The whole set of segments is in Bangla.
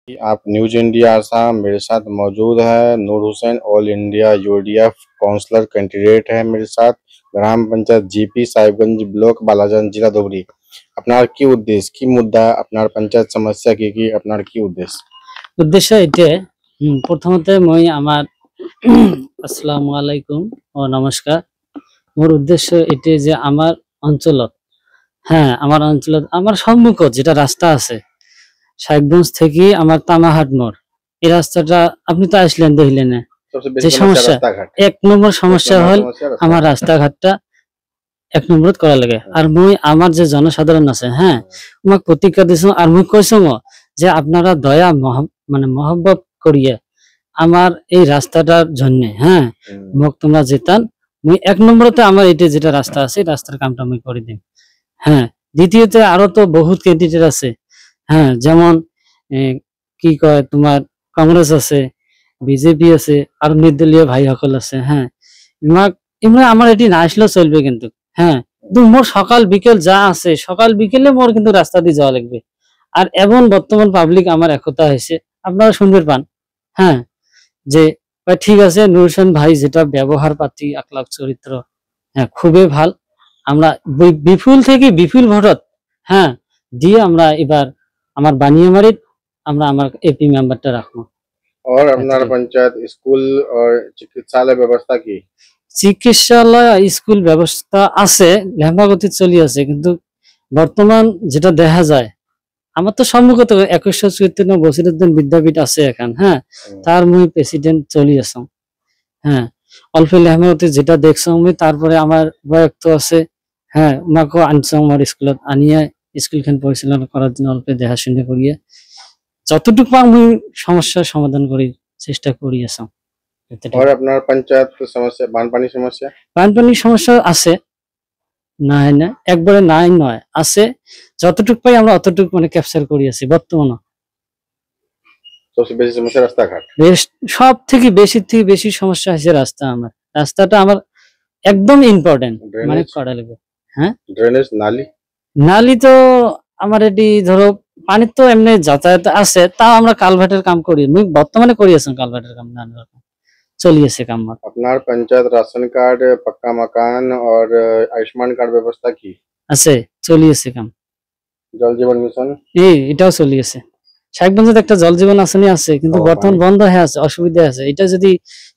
आप न्यूज इंडिया आसाम, मेरे साथ मौजूद है Noor Hussain, all India UDF councillor candidate है मेरे साथ। ग्राम पंचायत जीपी साहिबगंज ब्लॉक बालाजान जिला धुबरी। আপনার কি উদ্দেশ্য, কি মুদ্দা আপনার পঞ্চায়েত সমস্যা কি কি আপনার কি উদ্দেশ্য? উদ্দেশ্য এটাই প্রথমতে মই আমার আসসালামু আলাইকুম ও নমস্কার। মোর উদ্দেশ্য এটাই যে আমার অঞ্চলত আমার অঞ্চলত আমার সম্মুখত যেটা রাস্তা আছে সাহেবগঞ্জ থেকে আমার তামাহাট মোড়, এই রাস্তাটা আপনি তো আসলেন দেখলেন না। যে সমস্যা এক নম্বর সমস্যা হল আমার রাস্তাঘাটটা এক নম্বর করা লাগে। আর মুই আমার যে জনসাধারণ আছে আমাকে প্রতিজ্ঞা দিছো আর মুই কইছো যে আপনারা দয়া মানে মহব্বত করিয়ে আমার এই রাস্তাটার জন্য মোক তোমরা যেতান। মুই এক নম্বরতে আমার এটা যেটা রাস্তা আছে রাস্তার কামটা মুই করে দিই। দ্বিতীয়তে আরো তো বহুত ক্যান্ডিডেট আছে, যেমন কি কয় তোমার কংগ্রেস আছে, বিজেপি আছে, আর নির্দলীয় ভাই সকল আছে। এমনি আমার এটি না আসলেও চলবে কিন্তু কিন্তু মোর সকাল বিকেল যা আছে সকাল বিকেলে মোর কিন্তু রাস্তা দিয়ে যাওয়া লাগবে। আর এমন বর্তমান পাবলিক আমার একতা হয়েছে, আপনারা শুনতে পান যে ঠিক আছে নূর হোসেন ভাই যেটা ব্যবহার পাতি আকলাক চরিত্র খুবই ভাল। আমরা বিপুল থেকে বিপুল ভোটত দিয়ে আমরা এবার আমার বানিয়ামারিত আমরা আমার এপি মেম্বারটা রাখবো। और আপনার পঞ্চায়েত স্কুল और চিকিৎসালয় ব্যবস্থা কি? চিকিৎসালয় স্কুল ব্যবস্থা আছে, লেম্বাগতি চলি আছে, কিন্তু বর্তমান যেটা দেখা যায় আমার তো সম্মুখত 2154 বসিরউদ্দিন বিদ্যাপীঠ আছে এখন তার মুই প্রেসিডেন্ট চলি আছো। অল্প লেম্বাগতি যেটা দেখছো আমি, তারপরে আমার বয়ক্ত আছে ওনাকেও আনছো আমার স্কুলত আনিয়ে স্কুলখান পরিচালনা করার জন্য অল্প দেখাশোনা করিয়ে যতটুকু আমি সমস্যার সমাধান করি চেষ্টা করি আছো। और আপনার পঞ্চায়েত সমস্যা বানপানি সমস্যা? বানপানি সমস্যা আছে, নাই না একবারে নাই নয়, আছে। যতটুকু পাই আমরা অতটুকু মানে ক্যাপচার করি আছি বর্তমানে। সবচেয়ে বেশি সমস্যা রাস্তাঘাট, সব থেকে বেশি সমস্যা আছে রাস্তা। আমার রাস্তাটা আমার একদম ইম্পর্টেন্ট, মানে করা লাগবে। ড্রেনেজ নালি তো আমার এটি ধরো পানির তো এমনি যাতায়াত আছে, তাও আমরা কালভার্টের কাম করি, বর্তমানে করি আছি কালভার্টের কাম চলিয়েছে কাম। আপনার পঞ্চায়েত রাশন কার্ড, পাক্কা মকান और आयुष्मान कार्ड ব্যবস্থা কি আছে? চলিয়েছে কাম। জল জীবন মিশন এটাও চলিয়েছে। সাহেবগঞ্জে একটা জল জীবন আসনি আছে, কিন্তু বর্তমান বন্ধ হয়ে আছে, অসুবিধা আছে। এটা যদি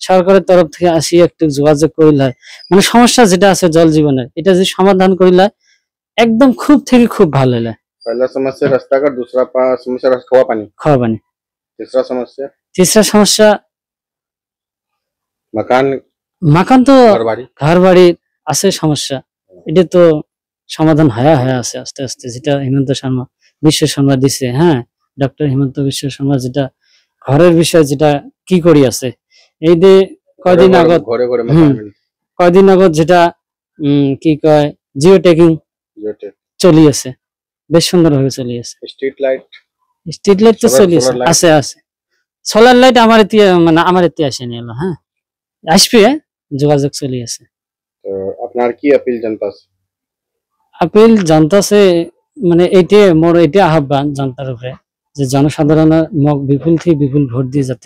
সরকারের তরফ থেকে আসি একটু যোগাযোগ করিলে মানে সমস্যা যেটা আছে জল জীবনের এটা যদি সমাধান করিলে একদম খুব থেকে খুব ভালো হলে। पहला समस्या रास्ता का, दूसरा समस्या खावा पानी, तीसरा समस्या मकान तो घर बाड़ी আছে সমস্যা। এটা তো সমাধান হয়ে আছে আস্তে আস্তে, যেটা হিমন্ত বিশ্ব শর্মা দিছে ডক্টর হিমন্ত বিশ্ব শর্মা যেটা ঘরের বিষয় যেটা কি করি আছে এই যে কয়দিন আগত যেটা কি কয় জিও ট্যাগিং চলি আছে, বেশ সুন্দর ভাবে চলি আছে। স্ট্রিট লাইট তো চলি আছে আছে। সোলার লাইট আমার এতে আসেনি, আসবে, যোগাযোগ চলি আছে। তো আপনার কি আপিল জানতা সে মানে এইটা মোর এটা আহ্বান জনতার উপরে যে জনসাধারণের মগ বিপুল থেকে বিপুল ভোট দিয়ে যাতে